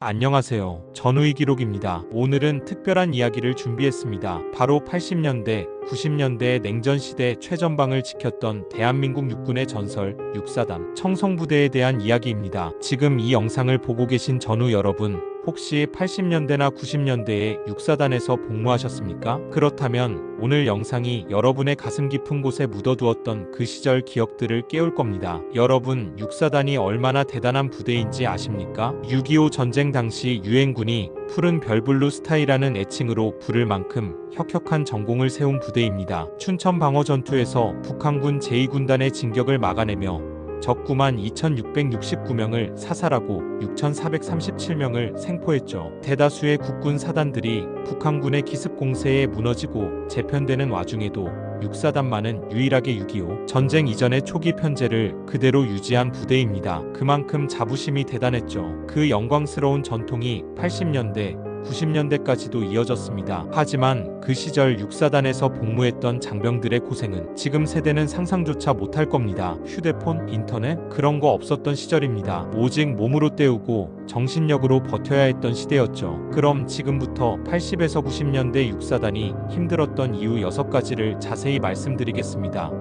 안녕하세요. 전우희 기록입니다. 오늘은 특별한 이야기를 준비했습니다. 바로 80년대, 90년대 냉전시대 최전방을 지켰던 대한민국 육군의 전설, 육사단, 청성부대에 대한 이야기입니다. 지금 이 영상을 보고 계신 전우 여러분, 혹시 80년대나 90년대에 육사단에서 복무하셨습니까? 그렇다면 오늘 영상이 여러분의 가슴 깊은 곳에 묻어두었던 그 시절 기억들을 깨울 겁니다. 여러분, 육사단이 얼마나 대단한 부대인지 아십니까? 6.25 전쟁 당시 유엔군이 푸른 별블루 스타이라는 애칭으로 부를 만큼 혁혁한 전공을 세운 부대입니다. 춘천 방어 전투에서 북한군 제2군단의 진격을 막아내며 적 9만 2,669명을 사살하고 6,437명을 생포했죠. 대다수의 국군 사단들이 북한군의 기습 공세에 무너지고 재편되는 와중에도 육사단만은 유일하게 6.25 전쟁 이전의 초기 편제를 그대로 유지한 부대입니다. 그만큼 자부심이 대단했죠. 그 영광스러운 전통이 80년대 90년대까지도 이어졌습니다. 하지만 그 시절 육사단에서 복무했던 장병들의 고생은 지금 세대는 상상조차 못할 겁니다. 휴대폰, 인터넷 그런 거 없었던 시절입니다. 오직 몸으로 때우고 정신력으로 버텨야 했던 시대였죠. 그럼 지금부터 80에서 90년대 육사단이 힘들었던 이유 6가지를 자세히 말씀드리겠습니다.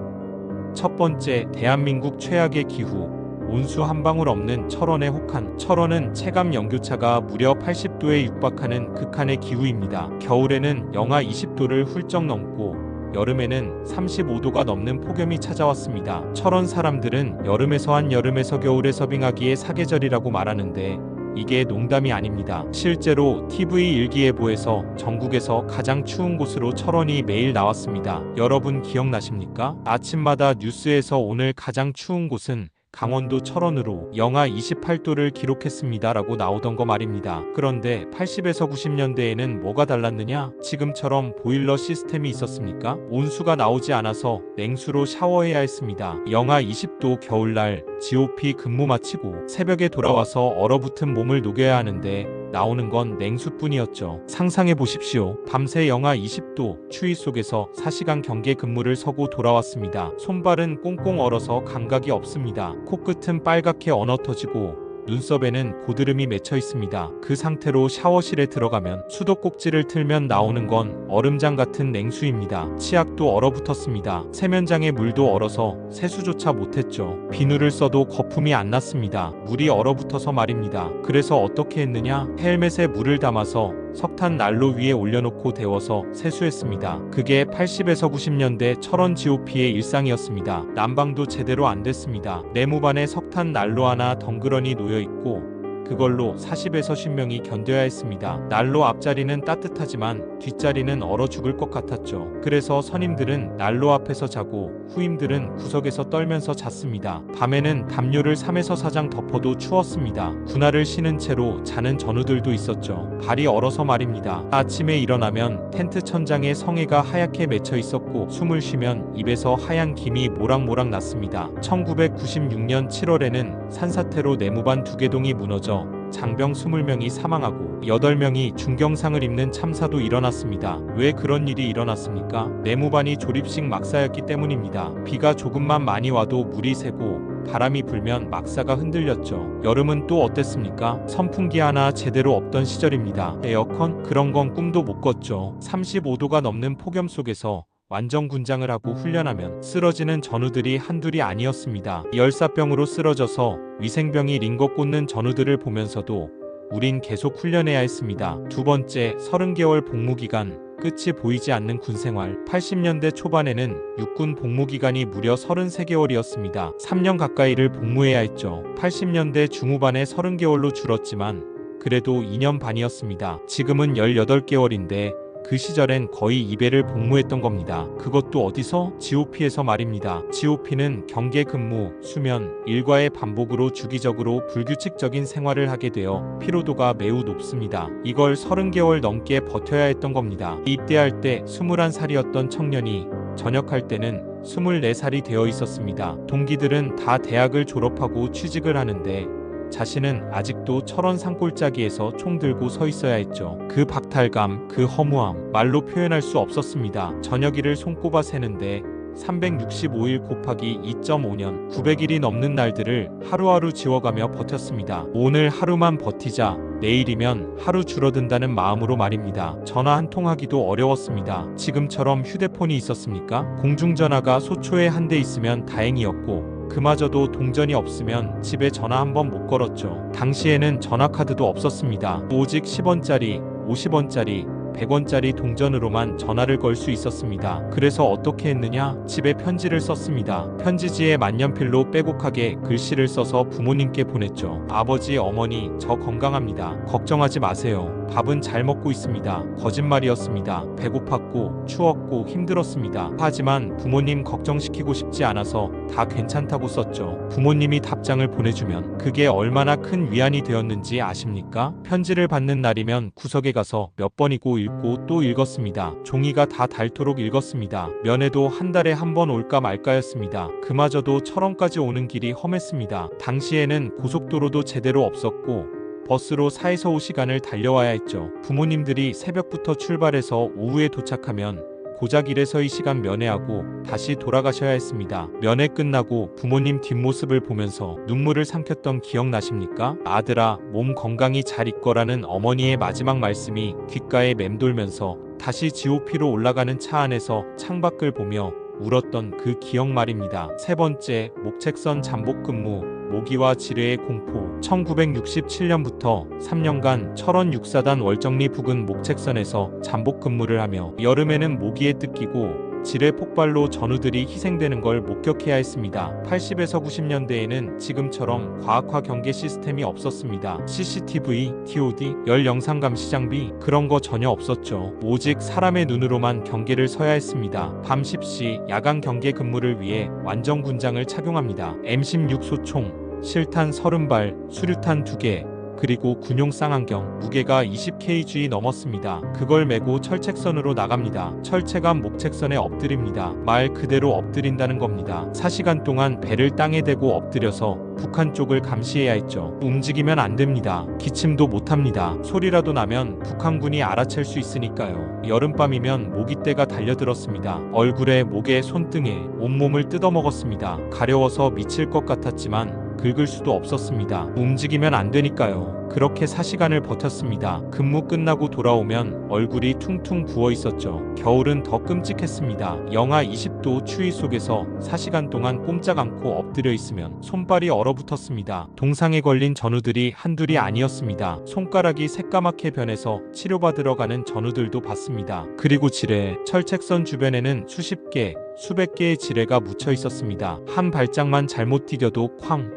첫 번째, 대한민국 최악의 기후. 온수 한 방울 없는 철원의 혹한. 철원은 체감 영교차가 무려 80도에 육박하는 극한의 기후입니다. 겨울에는 영하 20도를 훌쩍 넘고 여름에는 35도가 넘는 폭염이 찾아왔습니다. 철원 사람들은 여름에서 한여름에서 겨울에 서빙하기에 사계절이라고 말하는데 이게 농담이 아닙니다. 실제로 TV 일기예보에서 전국에서 가장 추운 곳으로 철원이 매일 나왔습니다. 여러분 기억나십니까? 아침마다 뉴스에서 오늘 가장 추운 곳은 강원도 철원으로 영하 28도를 기록했습니다 라고 나오던 거 말입니다. 그런데 80에서 90년대에는 뭐가 달랐느냐? 지금처럼 보일러 시스템이 있었습니까? 온수가 나오지 않아서 냉수로 샤워해야 했습니다. 영하 20도 겨울날 GOP 근무 마치고 새벽에 돌아와서 얼어붙은 몸을 녹여야 하는데 나오는 건 냉수뿐이었죠. 상상해 보십시오. 밤새 영하 20도 추위 속에서 4시간 경계 근무를 서고 돌아왔습니다. 손발은 꽁꽁 얼어서 감각이 없습니다. 코끝은 빨갛게 언어터지고 눈썹에는 고드름이 맺혀 있습니다. 그 상태로 샤워실에 들어가면 수도꼭지를 틀면 나오는 건 얼음장 같은 냉수입니다. 치약도 얼어붙었습니다. 세면장의 물도 얼어서 세수조차 못했죠. 비누를 써도 거품이 안 났습니다. 물이 얼어붙어서 말입니다. 그래서 어떻게 했느냐? 헬멧에 물을 담아서 석탄 난로 위에 올려놓고 데워서 세수했습니다. 그게 80에서 90년대 철원 GOP의 일상이었습니다. 난방도 제대로 안 됐습니다. 네모반에 석탄 난로 하나 덩그러니 놓여 있고 그걸로 40에서 50명이 견뎌야 했습니다. 난로 앞자리는 따뜻하지만 뒷자리는 얼어 죽을 것 같았죠. 그래서 선임들은 난로 앞에서 자고 후임들은 구석에서 떨면서 잤습니다. 밤에는 담요를 3에서 4장 덮어도 추웠습니다. 군화를 신은 채로 자는 전우들도 있었죠. 발이 얼어서 말입니다. 아침에 일어나면 텐트 천장에 성에가 하얗게 맺혀 있었고 숨을 쉬면 입에서 하얀 김이 모락모락 났습니다. 1996년 7월에는 산사태로 네모반 두개동이 무너져 장병 20명이 사망하고 8명이 중경상을 입는 참사도 일어났습니다. 왜 그런 일이 일어났습니까? 네모반이 조립식 막사였기 때문입니다. 비가 조금만 많이 와도 물이 새고 바람이 불면 막사가 흔들렸죠. 여름은 또 어땠습니까? 선풍기 하나 제대로 없던 시절입니다. 에어컨? 그런 건 꿈도 못 꿨죠. 35도가 넘는 폭염 속에서 완전 군장을 하고 훈련하면 쓰러지는 전우들이 한둘이 아니었습니다. 열사병으로 쓰러져서 위생병이 링거 꽂는 전우들을 보면서도 우린 계속 훈련해야 했습니다. 두 번째, 30개월 복무기간. 끝이 보이지 않는 군생활. 80년대 초반에는 육군 복무기간이 무려 33개월이었습니다. 3년 가까이를 복무해야 했죠. 80년대 중후반에 30개월로 줄었지만 그래도 2년 반이었습니다. 지금은 18개월인데 그 시절엔 거의 2배를 복무했던 겁니다. 그것도 어디서? GOP에서 말입니다. GOP는 경계 근무, 수면, 일과의 반복으로 주기적으로 불규칙적인 생활을 하게 되어 피로도가 매우 높습니다. 이걸 30개월 넘게 버텨야 했던 겁니다. 입대할 때 21살이었던 청년이 전역할 때는 24살이 되어 있었습니다. 동기들은 다 대학을 졸업하고 취직을 하는데 자신은 아직도 철원 산골짜기에서 총 들고 서 있어야 했죠. 그 박탈감, 그 허무함, 말로 표현할 수 없었습니다. 저녁일을 손꼽아 세는데 365일 곱하기 2.5년 900일이 넘는 날들을 하루하루 지워가며 버텼습니다. 오늘 하루만 버티자. 내일이면 하루 줄어든다는 마음으로 말입니다. 전화 한 통 하기도 어려웠습니다. 지금처럼 휴대폰이 있었습니까? 공중전화가 소초에 한 대 있으면 다행이었고 그마저도 동전이 없으면 집에 전화 한 번 못 걸었죠. 당시에는 전화카드도 없었습니다. 오직 10원짜리, 50원짜리, 100원짜리 동전으로만 전화를 걸 수 있었습니다. 그래서 어떻게 했느냐? 집에 편지를 썼습니다. 편지지에 만년필로 빼곡하게 글씨를 써서 부모님께 보냈죠. 아버지, 어머니, 저 건강합니다. 걱정하지 마세요. 밥은 잘 먹고 있습니다. 거짓말이었습니다. 배고팠고 추웠고 힘들었습니다. 하지만 부모님 걱정시키고 싶지 않아서 다 괜찮다고 썼죠. 부모님이 답장을 보내주면 그게 얼마나 큰 위안이 되었는지 아십니까? 편지를 받는 날이면 구석에 가서 몇 번이고 읽고 또 읽었습니다. 종이가 다 닳도록 읽었습니다. 면회도 한 달에 한 번 올까 말까였습니다. 그마저도 철원까지 오는 길이 험했습니다. 당시에는 고속도로도 제대로 없었고 버스로 4에서 5시간을 달려와야 했죠. 부모님들이 새벽부터 출발해서 오후에 도착하면 고작 1에서 2시간 면회하고 다시 돌아가셔야 했습니다. 면회 끝나고 부모님 뒷모습을 보면서 눈물을 삼켰던 기억 나십니까? 아들아, 몸 건강히 잘 있거라는 어머니의 마지막 말씀이 귓가에 맴돌면서 다시 GOP로 올라가는 차 안에서 창밖을 보며 울었던 그 기억 말입니다. 세 번째, 목책선 잠복 근무, 모기와 지뢰의 공포. 1967년부터 3년간 철원 6사단 월정리 부근 목책선에서 잠복 근무를 하며 여름에는 모기에 뜯기고 지뢰 폭발로 전우들이 희생되는 걸 목격해야 했습니다. 80에서 90년대에는 지금처럼 과학화 경계 시스템이 없었습니다. CCTV, TOD, 열 영상 감시 장비 그런 거 전혀 없었죠. 오직 사람의 눈으로만 경계를 서야 했습니다. 밤 10시 야간 경계 근무를 위해 완전 군장을 착용합니다. M16 소총, 실탄 30발, 수류탄 2개, 그리고 군용 쌍안경, 무게가 20kg 넘었습니다. 그걸 메고 철책선으로 나갑니다. 철책암 목책선에 엎드립니다. 말 그대로 엎드린다는 겁니다. 4시간 동안 배를 땅에 대고 엎드려서 북한 쪽을 감시해야 했죠. 움직이면 안 됩니다. 기침도 못 합니다. 소리라도 나면 북한군이 알아챌 수 있으니까요. 여름밤이면 모기떼가 달려들었습니다. 얼굴에, 목에, 손등에 온몸을 뜯어먹었습니다. 가려워서 미칠 것 같았지만 긁을 수도 없었습니다. 움직이면 안 되니까요. 그렇게 4시간을 버텼습니다. 근무 끝나고 돌아오면 얼굴이 퉁퉁 부어 있었죠. 겨울은 더 끔찍했습니다. 영하 20도 추위 속에서 4시간 동안 꼼짝 않고 엎드려 있으면 손발이 얼어붙었습니다. 동상에 걸린 전우들이 한둘이 아니었습니다. 손가락이 새까맣게 변해서 치료받으러 가는 전우들도 봤습니다. 그리고 지뢰, 철책선 주변에는 수십 개, 수백 개의 지뢰가 묻혀 있었습니다. 한 발짝만 잘못 디뎌도 쾅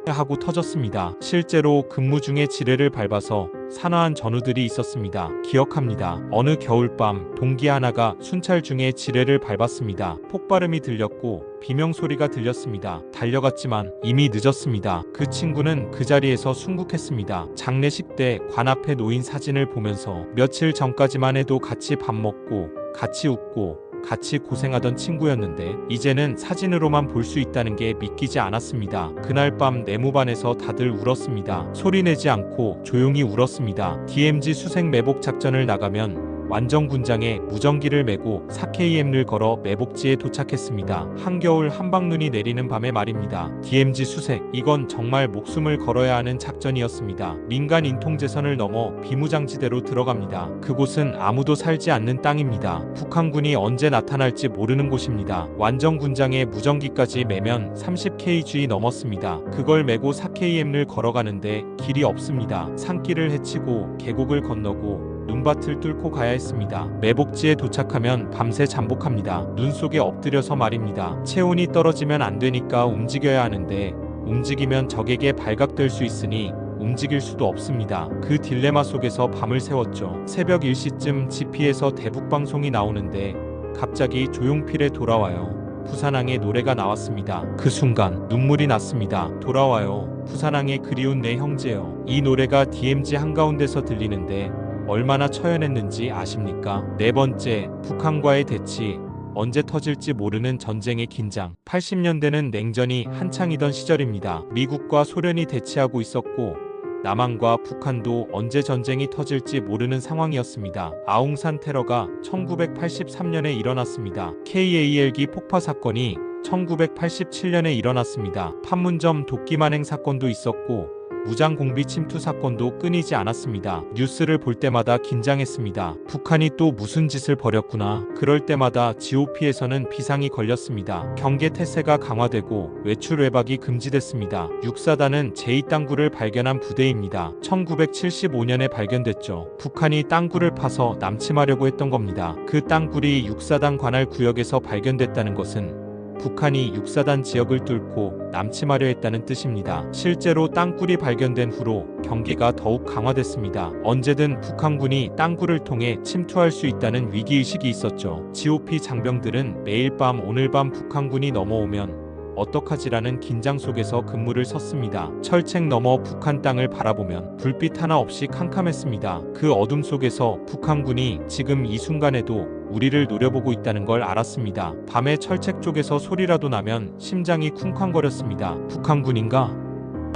하고 터졌습니다. 실제로 근무 중에 지뢰를 밟아서 산화한 전우들이 있었습니다. 기억합니다. 어느 겨울밤 동기 하나가 순찰 중에 지뢰를 밟았습니다. 폭발음이 들렸고 비명소리가 들렸습니다. 달려갔지만 이미 늦었습니다. 그 친구는 그 자리에서 순국했습니다. 장례식 때 관 앞에 놓인 사진을 보면서 며칠 전까지만 해도 같이 밥 먹고 같이 웃고 같이 고생하던 친구였는데 이제는 사진으로만 볼 수 있다는 게 믿기지 않았습니다. 그날 밤 내무반에서 다들 울었습니다. 소리내지 않고 조용히 울었습니다. DMZ 수색 매복 작전을 나가면 완전 군장에 무전기를 메고 4KM을 걸어 매복지에 도착했습니다. 한겨울 한방눈이 내리는 밤에 말입니다. DMZ 수색, 이건 정말 목숨을 걸어야 하는 작전이었습니다. 민간 인통제선을 넘어 비무장지대로 들어갑니다. 그곳은 아무도 살지 않는 땅입니다. 북한군이 언제 나타날지 모르는 곳입니다. 완전 군장에 무전기까지 매면 30kg 넘었습니다. 그걸 메고 4KM을 걸어가는데 길이 없습니다. 산길을 헤치고 계곡을 건너고 눈밭을 뚫고 가야 했습니다. 매복지에 도착하면 밤새 잠복합니다. 눈 속에 엎드려서 말입니다. 체온이 떨어지면 안 되니까 움직여야 하는데 움직이면 적에게 발각될 수 있으니 움직일 수도 없습니다. 그 딜레마 속에서 밤을 새웠죠. 새벽 1시쯤 GP에서 대북방송이 나오는데 갑자기 조용필에 돌아와요. 부산항의 노래가 나왔습니다. 그 순간 눈물이 났습니다. 돌아와요. 부산항의 그리운 내 형제여. 이 노래가 DMZ 한가운데서 들리는데 얼마나 처연했는지 아십니까? 네 번째, 북한과의 대치. 언제 터질지 모르는 전쟁의 긴장. 80년대는 냉전이 한창이던 시절입니다. 미국과 소련이 대치하고 있었고 남한과 북한도 언제 전쟁이 터질지 모르는 상황이었습니다. 아웅산 테러가 1983년에 일어났습니다. KAL기 폭파 사건이 1987년에 일어났습니다. 판문점 도끼 만행 사건도 있었고 무장 공비 침투 사건도 끊이지 않았습니다. 뉴스를 볼 때마다 긴장했습니다. 북한이 또 무슨 짓을 벌였구나. 그럴 때마다 GOP에서는 비상이 걸렸습니다. 경계 태세가 강화되고 외출 외박이 금지됐습니다. 육사단은 제2땅굴을 발견한 부대입니다. 1975년에 발견됐죠. 북한이 땅굴을 파서 남침하려고 했던 겁니다. 그 땅굴이 육사단 관할 구역에서 발견됐다는 것은 북한이 육사단 지역을 뚫고 남침하려 했다는 뜻입니다. 실제로 땅굴이 발견된 후로 경계가 더욱 강화됐습니다. 언제든 북한군이 땅굴을 통해 침투할 수 있다는 위기의식이 있었죠. GOP 장병들은 매일 밤 오늘 밤 북한군이 넘어오면 어떡하지라는 긴장 속에서 근무를 섰습니다. 철책 너머 북한 땅을 바라보면 불빛 하나 없이 캄캄했습니다. 그 어둠 속에서 북한군이 지금 이 순간에도 우리를 노려보고 있다는 걸 알았습니다. 밤에 철책 쪽에서 소리라도 나면 심장이 쿵쾅거렸습니다. 북한군인가?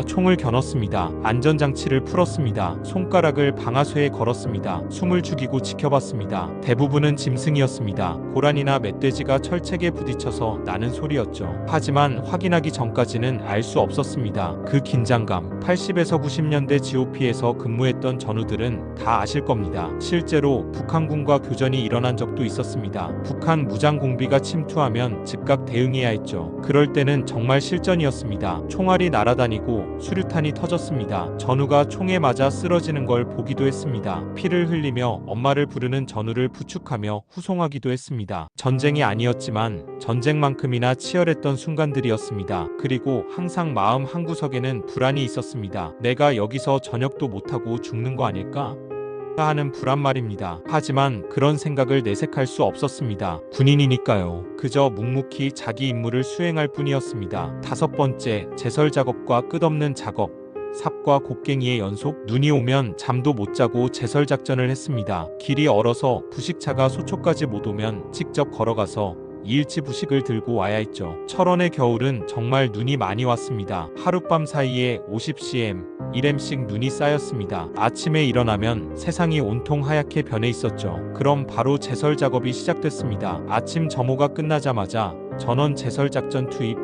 총을 겨눴습니다. 안전장치를 풀었습니다. 손가락을 방아쇠에 걸었습니다. 숨을 죽이고 지켜봤습니다. 대부분은 짐승이었습니다. 고란이나 멧돼지가 철책에 부딪혀서 나는 소리였죠. 하지만 확인하기 전까지는 알 수 없었습니다. 그 긴장감. 80에서 90년대 GOP에서 근무했던 전우들은 다 아실 겁니다. 실제로 북한군과 교전이 일어난 적도 있었습니다. 북한 무장 공비가 침투하면 즉각 대응해야 했죠. 그럴 때는 정말 실전이었습니다. 총알이 날아다니고 수류탄이 터졌습니다. 전우가 총에 맞아 쓰러지는 걸 보기도 했습니다. 피를 흘리며 엄마를 부르는 전우를 부축하며 후송하기도 했습니다. 전쟁이 아니었지만 전쟁만큼이나 치열했던 순간들이었습니다. 그리고 항상 마음 한구석에는 불안이 있었습니다. 내가 여기서 저녁도 못하고 죽는 거 아닐까? 하는 불안 말입니다. 하지만 그런 생각을 내색할 수 없었습니다. 군인이니까요. 그저 묵묵히 자기 임무를 수행할 뿐이었습니다. 5번째, 제설 작업과 끝없는 작업. 삽과 곡괭이의 연속. 눈이 오면 잠도 못 자고 제설 작전을 했습니다. 길이 얼어서 부식차가 소초까지 못 오면 직접 걸어가서 2일치 부식을 들고 와야 했죠. 철원의 겨울은 정말 눈이 많이 왔습니다. 하룻밤 사이에 50cm, 1m씩 눈이 쌓였습니다. 아침에 일어나면 세상이 온통 하얗게 변해 있었죠. 그럼 바로 제설 작업이 시작됐습니다. 아침 점호가 끝나자마자 전원 제설 작전 투입.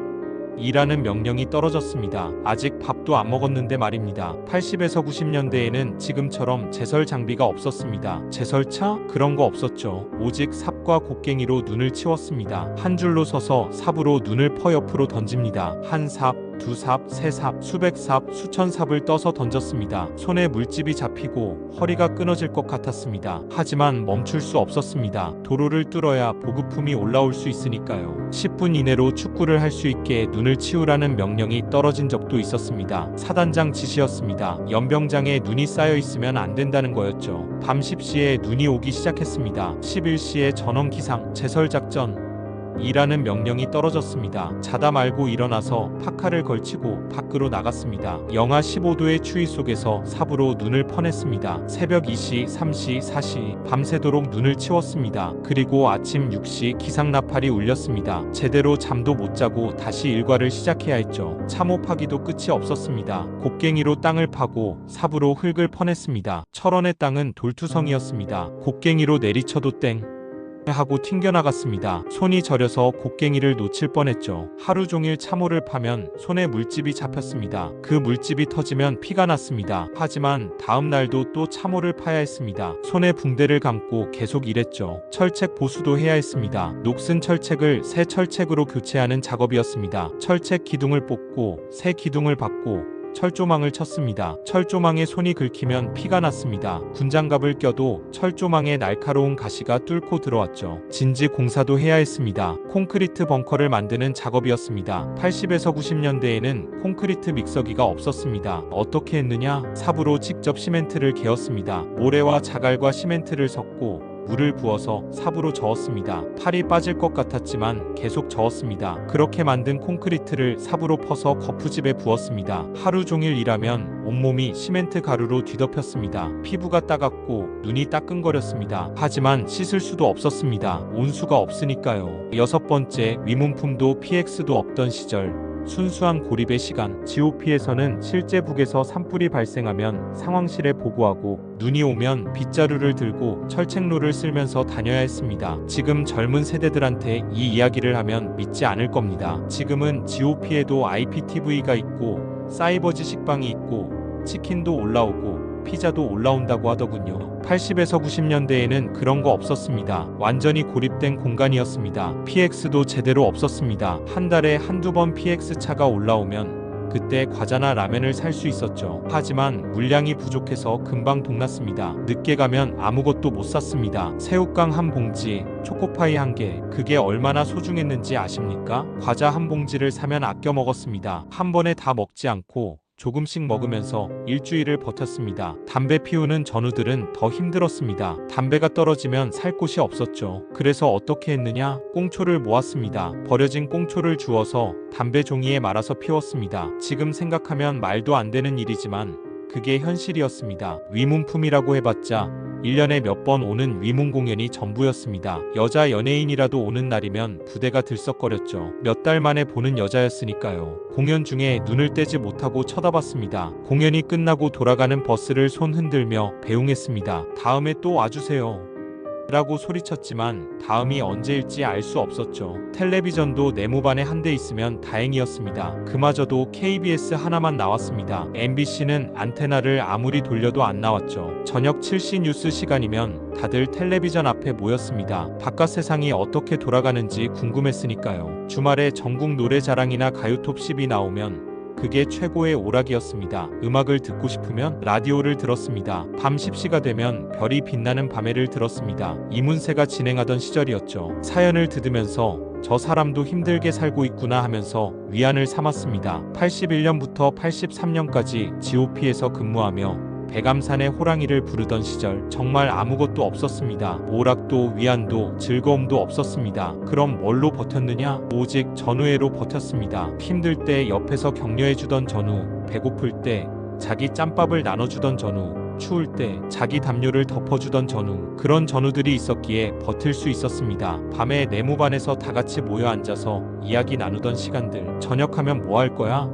이라는 명령이 떨어졌습니다. 아직 밥도 안 먹었는데 말입니다. 80에서 90년대에는 지금처럼 제설 장비가 없었습니다. 제설차? 그런 거 없었죠. 오직 삽과 곡괭이로 눈을 치웠습니다. 한 줄로 서서 삽으로 눈을 퍼 옆으로 던집니다. 한 삽, 두 삽, 세 삽, 수백 삽, 수천 삽을 떠서 던졌습니다. 손에 물집이 잡히고 허리가 끊어질 것 같았습니다. 하지만 멈출 수 없었습니다. 도로를 뚫어야 보급품이 올라올 수 있으니까요. 10분 이내로 축구를 할 수 있게 눈을 치우라는 명령이 떨어진 적도 있었습니다. 사단장 지시였습니다. 연병장에 눈이 쌓여 있으면 안 된다는 거였죠. 밤 10시에 눈이 오기 시작했습니다. 11시에 전원 기상, 제설 작전. 이라는 명령이 떨어졌습니다. 자다 말고 일어나서 파카를 걸치고 밖으로 나갔습니다. 영하 15도의 추위 속에서 삽으로 눈을 퍼냈습니다. 새벽 2시, 3시, 4시 밤새도록 눈을 치웠습니다. 그리고 아침 6시 기상나팔이 울렸습니다. 제대로 잠도 못 자고 다시 일과를 시작해야 했죠. 참호파기도 끝이 없었습니다. 곡괭이로 땅을 파고 삽으로 흙을 퍼냈습니다. 철원의 땅은 돌투성이었습니다. 곡괭이로 내리쳐도 땡 하고 튕겨나갔습니다. 손이 저려서 곡괭이를 놓칠 뻔했죠. 하루 종일 참호를 파면 손에 물집이 잡혔습니다. 그 물집이 터지면 피가 났습니다. 하지만 다음 날도 또 참호를 파야 했습니다. 손에 붕대를 감고 계속 일했죠. 철책 보수도 해야 했습니다. 녹슨 철책을 새 철책으로 교체하는 작업이었습니다. 철책 기둥을 뽑고 새 기둥을 받고 철조망을 쳤습니다. 철조망에 손이 긁히면 피가 났습니다. 군장갑을 껴도 철조망에 날카로운 가시가 뚫고 들어왔죠. 진지 공사도 해야 했습니다. 콘크리트 벙커를 만드는 작업이었습니다. 80에서 90년대에는 콘크리트 믹서기가 없었습니다. 어떻게 했느냐? 삽으로 직접 시멘트를 개었습니다. 모래와 자갈과 시멘트를 섞고 물을 부어서 삽으로 저었습니다. 팔이 빠질 것 같았지만 계속 저었습니다. 그렇게 만든 콘크리트를 삽으로 퍼서 거푸집에 부었습니다. 하루 종일 일하면 온몸이 시멘트 가루로 뒤덮였습니다. 피부가 따갑고 눈이 따끔거렸습니다. 하지만 씻을 수도 없었습니다. 온수가 없으니까요. 6번째, 위문품도 PX도 없던 시절. 순수한 고립의 시간. GOP에서는 실제 북에서 산불이 발생하면 상황실에 보고하고 눈이 오면 빗자루를 들고 철책로를 쓸면서 다녀야 했습니다. 지금 젊은 세대들한테 이 이야기를 하면 믿지 않을 겁니다. 지금은 GOP에도 IPTV가 있고 사이버 지식방이 있고 치킨도 올라오고 피자도 올라온다고 하더군요. 80에서 90년대에는 그런 거 없었습니다. 완전히 고립된 공간이었습니다. PX도 제대로 없었습니다. 한 달에 한두 번 PX 차가 올라오면 그때 과자나 라면을 살 수 있었죠. 하지만 물량이 부족해서 금방 동났습니다. 늦게 가면 아무것도 못 샀습니다. 새우깡 한 봉지, 초코파이 한 개, 그게 얼마나 소중했는지 아십니까? 과자 한 봉지를 사면 아껴 먹었습니다. 한 번에 다 먹지 않고 조금씩 먹으면서 일주일을 버텼습니다. 담배 피우는 전우들은 더 힘들었습니다. 담배가 떨어지면 살 곳이 없었죠. 그래서 어떻게 했느냐? 꽁초를 모았습니다. 버려진 꽁초를 주워서 담배 종이에 말아서 피웠습니다. 지금 생각하면 말도 안 되는 일이지만 그게 현실이었습니다. 위문품이라고 해봤자 1년에 몇 번 오는 위문 공연이 전부였습니다. 여자 연예인이라도 오는 날이면 부대가 들썩거렸죠. 몇 달 만에 보는 여자였으니까요. 공연 중에 눈을 떼지 못하고 쳐다봤습니다. 공연이 끝나고 돌아가는 버스를 손 흔들며 배웅했습니다. 다음에 또 와주세요. 라고 소리쳤지만 다음이 언제일지 알 수 없었죠. 텔레비전도 네모반에 한 대 있으면 다행이었습니다. 그마저도 KBS 하나만 나왔습니다. MBC는 안테나를 아무리 돌려도 안 나왔죠. 저녁 7시 뉴스 시간이면 다들 텔레비전 앞에 모였습니다. 바깥 세상이 어떻게 돌아가는지 궁금했으니까요. 주말에 전국 노래자랑이나 가요톱 10이 나오면 그게 최고의 오락이었습니다. 음악을 듣고 싶으면 라디오를 들었습니다. 밤 10시가 되면 별이 빛나는 밤에를 들었습니다. 이문세가 진행하던 시절이었죠. 사연을 들으면서 저 사람도 힘들게 살고 있구나 하면서 위안을 삼았습니다. 81년부터 83년까지 GOP에서 근무하며 백암산의 호랑이를 부르던 시절 정말 아무것도 없었습니다. 오락도 위안도 즐거움도 없었습니다. 그럼 뭘로 버텼느냐? 오직 전우애로 버텼습니다. 힘들 때 옆에서 격려해주던 전우, 배고플 때 자기 짬밥을 나눠주던 전우, 추울 때 자기 담요를 덮어주던 전우, 그런 전우들이 있었기에 버틸 수 있었습니다. 밤에 네모반에서 다 같이 모여 앉아서 이야기 나누던 시간들. 저녁하면 뭐 할 거야?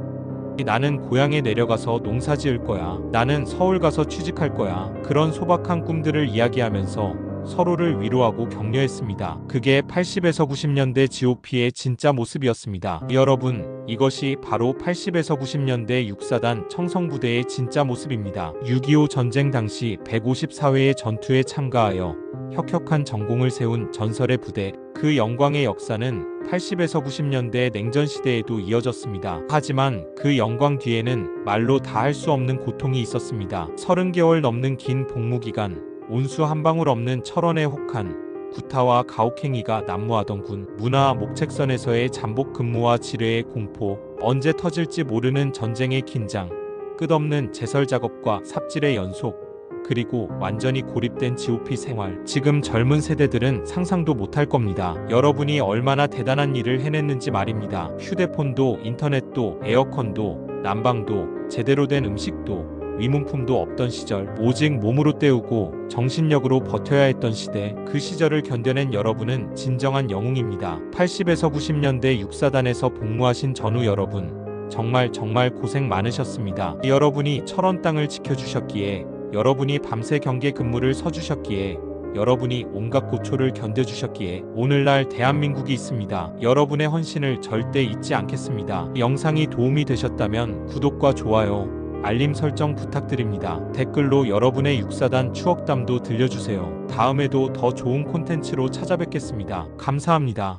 나는 고향에 내려가서 농사 지을 거야. 나는 서울 가서 취직할 거야. 그런 소박한 꿈들을 이야기하면서 서로를 위로하고 격려했습니다. 그게 80에서 90년대 GOP의 진짜 모습이었습니다. 여러분, 이것이 바로 80에서 90년대 육사단 청성부대의 진짜 모습입니다. 6.25 전쟁 당시 154회의 전투에 참가하여 혁혁한 전공을 세운 전설의 부대. 그 영광의 역사는 80에서 90년대 냉전 시대에도 이어졌습니다. 하지만 그 영광 뒤에는 말로 다 할 수 없는 고통이 있었습니다. 30개월 넘는 긴 복무 기간, 온수 한 방울 없는 철원의 혹한, 구타와 가혹행위가 난무하던 군, 문화 목책선에서의 잠복 근무와 지뢰의 공포, 언제 터질지 모르는 전쟁의 긴장, 끝없는 제설 작업과 삽질의 연속, 그리고 완전히 고립된 GOP 생활. 지금 젊은 세대들은 상상도 못할 겁니다. 여러분이 얼마나 대단한 일을 해냈는지 말입니다. 휴대폰도 인터넷도 에어컨도 난방도 제대로 된 음식도 위문품도 없던 시절, 오직 몸으로 때우고 정신력으로 버텨야 했던 시대, 그 시절을 견뎌낸 여러분은 진정한 영웅입니다. 80에서 90년대 육사단에서 복무하신 전우 여러분, 정말 고생 많으셨습니다. 여러분이 철원 땅을 지켜주셨기에, 여러분이 밤새 경계 근무를 서주셨기에, 여러분이 온갖 고초를 견뎌주셨기에 오늘날 대한민국이 있습니다. 여러분의 헌신을 절대 잊지 않겠습니다. 영상이 도움이 되셨다면 구독과 좋아요, 알림 설정 부탁드립니다. 댓글로 여러분의 육사단 추억담도 들려주세요. 다음에도 더 좋은 콘텐츠로 찾아뵙겠습니다. 감사합니다.